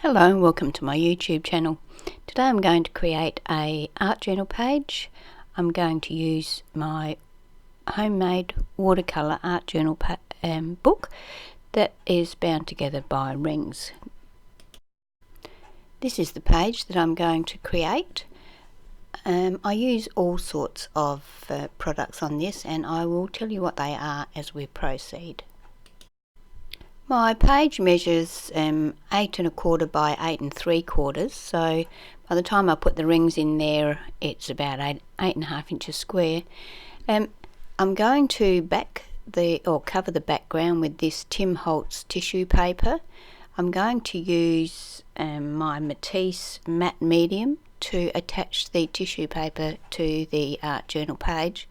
Hello and welcome to my YouTube channel. Today I'm going to create a art journal page. I'm going to use my homemade watercolour art journal book that is bound together by rings. This is the page that I'm going to create. I use all sorts of products on this, and I will tell you what they are as we proceed. My page measures 8¼ by 8¾ so by the time I put the rings in there it's about 8.5 inches square. I'm going to cover the background with this Tim Holtz tissue paper. I'm going to use my Matisse matte medium to attach the tissue paper to the art journal page.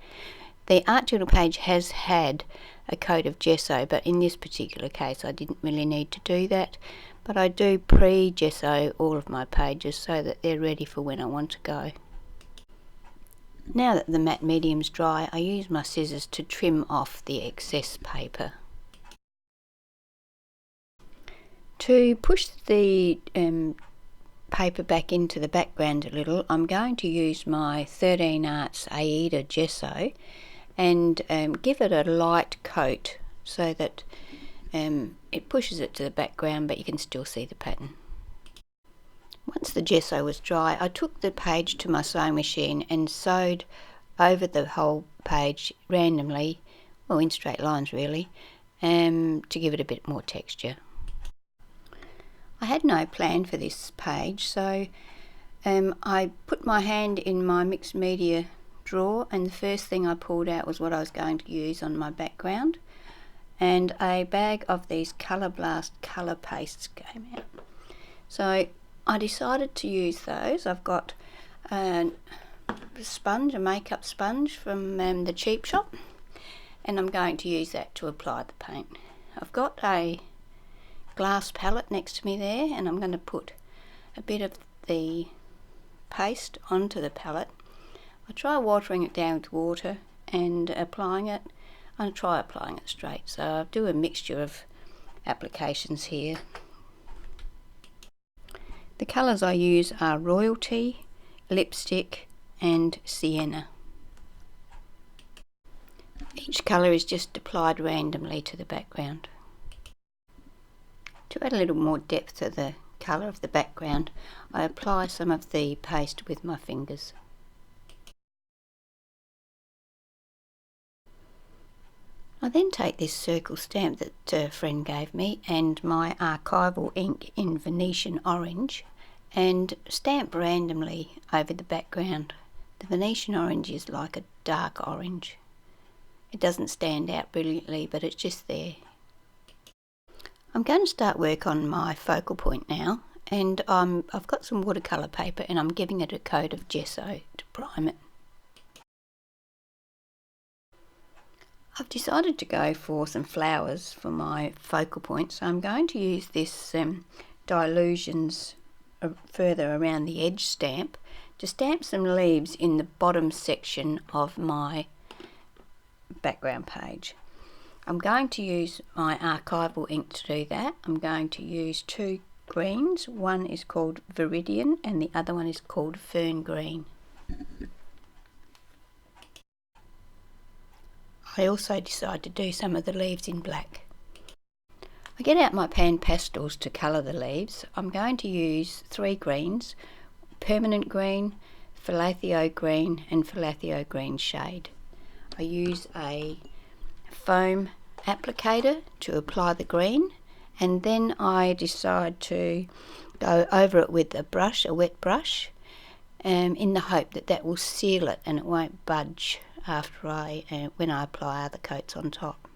The art journal page has had a coat of gesso, but in this particular case I didn't really need to do that, but I do pre-gesso all of my pages so that they're ready for when I want to go. Now that the matte medium's dry, I use my scissors to trim off the excess paper. To push the paper back into the background a little, I'm going to use my 13 Arts Aida gesso and give it a light coat so that it pushes it to the background, but you can still see the pattern. Once the gesso was dry, I took the page to my sewing machine and sewed over the whole page randomly, well, in straight lines really, to give it a bit more texture. I had no plan for this page, so I put my hand in my mixed media drawer, and the first thing I pulled out was what I was going to use on my background, and a bag of these Colour Blast colour pastes came out. So I decided to use those. I've got a sponge, a makeup sponge from the cheap shop, and I'm going to use that to apply the paint. I've got a glass palette next to me there, and I'm going to put a bit of the paste onto the palette. I try watering it down with water and applying it. I try applying it straight, so I'll do a mixture of applications here. The colours I use are Royalty, Lipstick and Sienna. Each colour is just applied randomly to the background. To add a little more depth to the colour of the background, I apply some of the paste with my fingers. I then take this circle stamp that a friend gave me and my archival ink in Venetian orange and stamp randomly over the background. The Venetian orange is like a dark orange. It doesn't stand out brilliantly, but it's just there. I'm going to start work on my focal point now, and I've got some watercolour paper and I'm giving it a coat of gesso to prime it. I've decided to go for some flowers for my focal point, so I'm going to use this Dilutions further around the edge stamp to stamp some leaves in the bottom section of my background page. I'm going to use my archival ink to do that. I'm going to use two greens. One is called Viridian and the other one is called Fern Green. I also decide to do some of the leaves in black. I get out my pan pastels to colour the leaves. I'm going to use three greens: Permanent Green, Filathio Green and Filathio Green Shade. I use a foam applicator to apply the green, and then I decide to go over it with a brush, a wet brush, in the hope that that will seal it and it won't budge after when I apply other coats on top.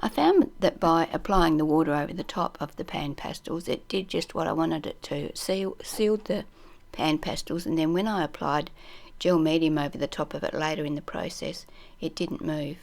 I found that by applying the water over the top of the pan pastels, it did just what I wanted it to. Sealed the pan pastels, and then when I applied gel medium over the top of it later in the process, it didn't move.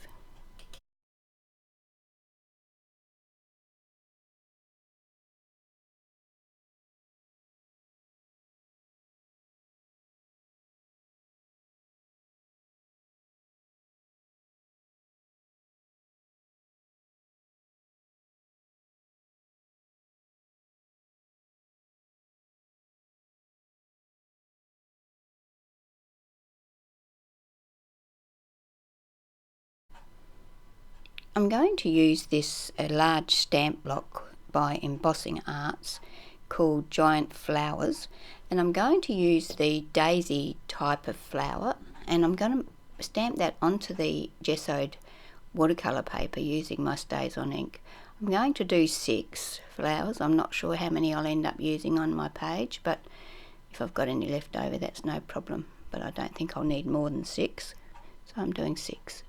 I'm going to use this large stamp block by Embossing Arts called Giant Flowers, and I'm going to use the Daisy type of flower, and I'm going to stamp that onto the gessoed watercolour paper using my Stays On ink. I'm going to do 6 flowers. I'm not sure how many I'll end up using on my page, but if I've got any left over, that's no problem, but I don't think I'll need more than 6, so I'm doing 6.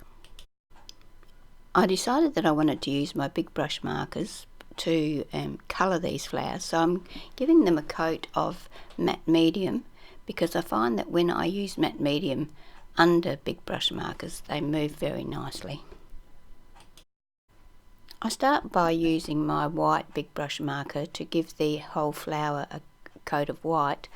I decided that I wanted to use my big brush markers to colour these flowers, so I'm giving them a coat of matte medium, because I find that when I use matte medium under big brush markers, they move very nicely. I start by using my white big brush marker to give the whole flower a coat of white.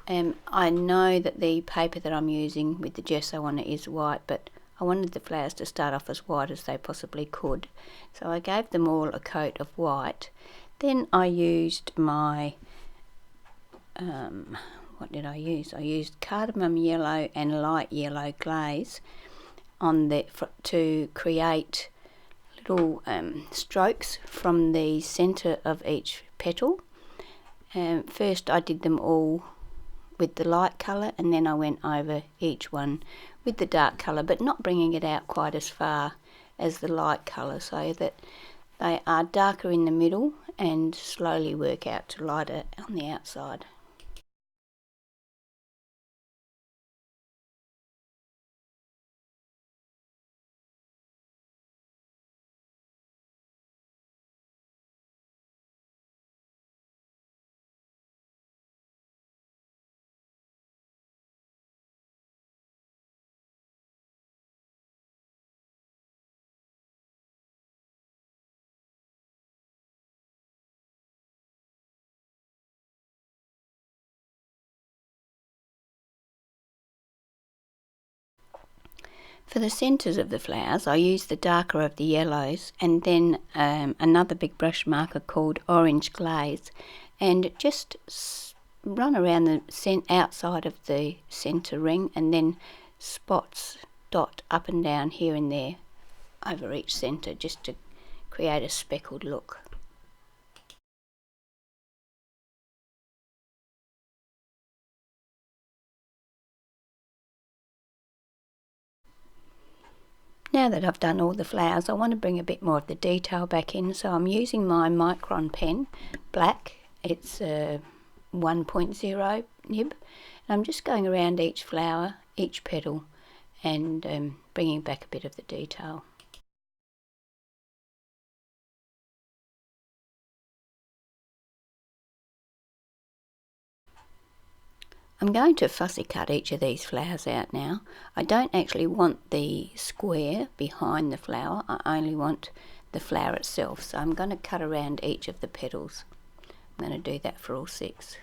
I know that the paper that I'm using with the gesso on it is white, but I wanted the flowers to start off as white as they possibly could, so I gave them all a coat of white. Then I used my, what did I use? I used cardamom yellow and light yellow glaze on the to create little strokes from the centre of each petal. First I did them all with the light colour, and then I went over each one with the dark colour, but not bringing it out quite as far as the light colour, so that they are darker in the middle and slowly work out to lighter on the outside. For the centres of the flowers, I use the darker of the yellows, and then another big brush marker called Orange Glaze, and just run around the outside of the centre ring, and then dot up and down here and there over each centre, just to create a speckled look. Now that I've done all the flowers, I want to bring a bit more of the detail back in, so I'm using my Micron pen, black. It's a 1.0 nib, and I'm just going around each flower, each petal, and bringing back a bit of the detail. I'm going to fussy cut each of these flowers out now. I don't actually want the square behind the flower, I only want the flower itself, so I'm going to cut around each of the petals. I'm going to do that for all 6.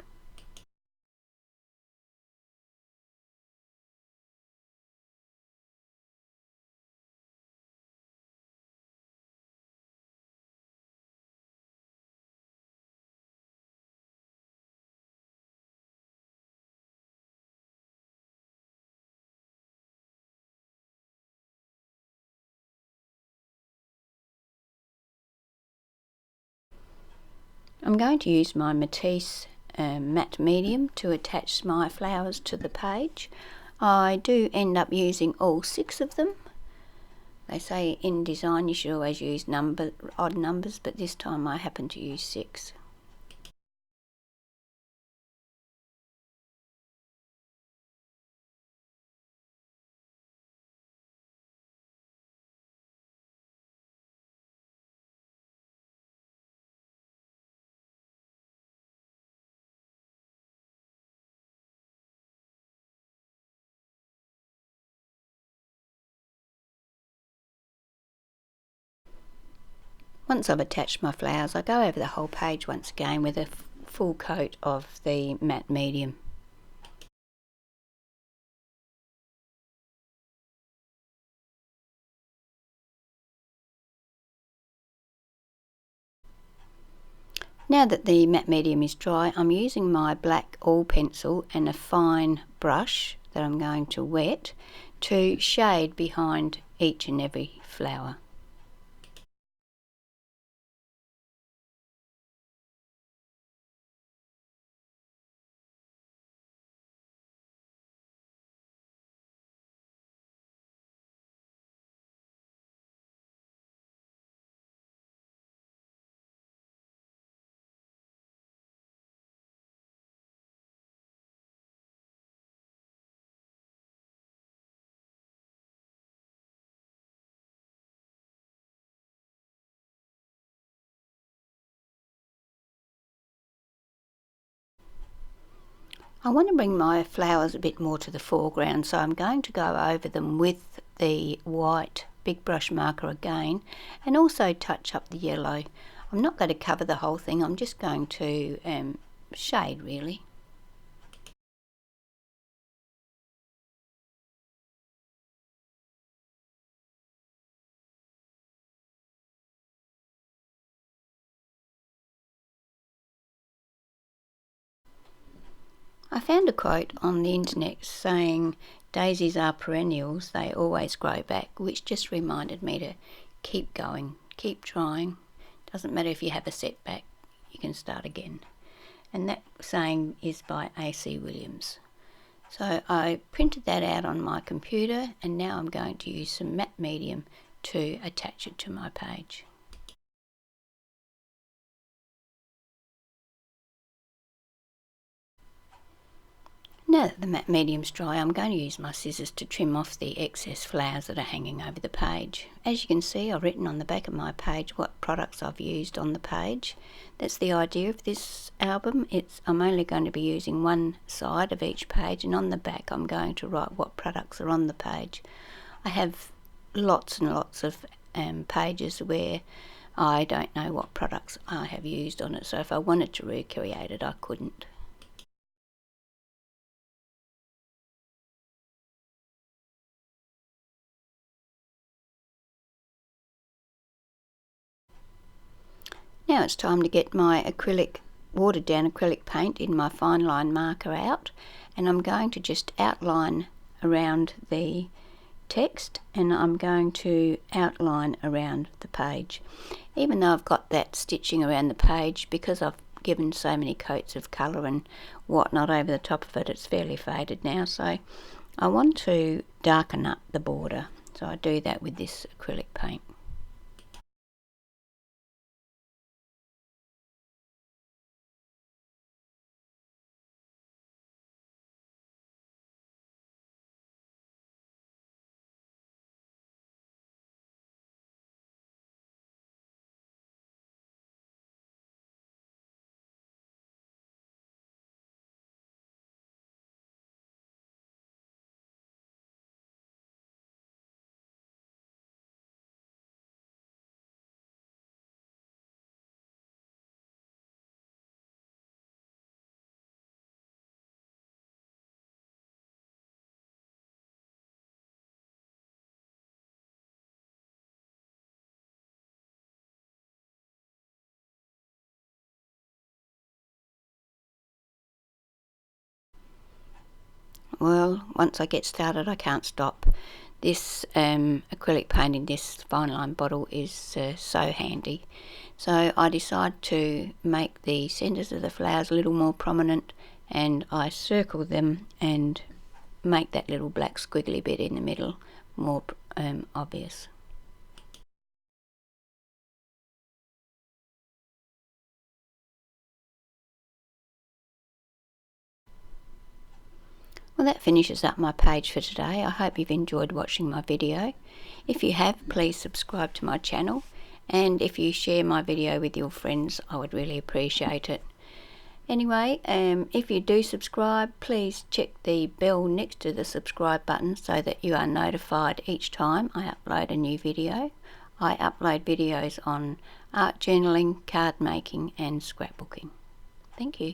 I'm going to use my Matisse matte medium to attach my flowers to the page. I do end up using all 6 of them. They say in design you should always use odd numbers, but this time I happen to use 6. Once I've attached my flowers, I go over the whole page once again with a full coat of the matte medium. Now that the matte medium is dry, I'm using my black all pencil and a fine brush that I'm going to wet to shade behind each and every flower. I want to bring my flowers a bit more to the foreground, so I'm going to go over them with the white big brush marker again, and also touch up the yellow. I'm not going to cover the whole thing, I'm just going to shade really. I found a quote on the internet saying daisies are perennials, they always grow back, which just reminded me to keep going, keep trying. Doesn't matter if you have a setback, you can start again. And that saying is by A.C. Williams. So I printed that out on my computer, and now I'm going to use some matte medium to attach it to my page. Now that the matte medium's dry, I'm going to use my scissors to trim off the excess flowers that are hanging over the page. As you can see, I've written on the back of my page what products I've used on the page. That's the idea of this album. I'm only going to be using one side of each page, and on the back I'm going to write what products are on the page. I have lots and lots of pages where I don't know what products I have used on it, so if I wanted to recreate it I couldn't. Now it's time to get my watered down acrylic paint in my fine line marker out, and I'm going to just outline around the text, and I'm going to outline around the page. Even though I've got that stitching around the page, because I've given so many coats of colour and whatnot over the top of it, it's fairly faded now, so I want to darken up the border, so I do that with this acrylic paint. Well, once I get started I can't stop. This acrylic paint in this fine line bottle is so handy. So I decide to make the centres of the flowers a little more prominent, and I circle them and make that little black squiggly bit in the middle more obvious. Well, that finishes up my page for today. I hope you've enjoyed watching my video. If you have, please subscribe to my channel, and if you share my video with your friends, I would really appreciate it. Anyway, if you do subscribe, please check the bell next to the subscribe button so that you are notified each time I upload a new video. I upload videos on art journaling, card making and scrapbooking. Thank you.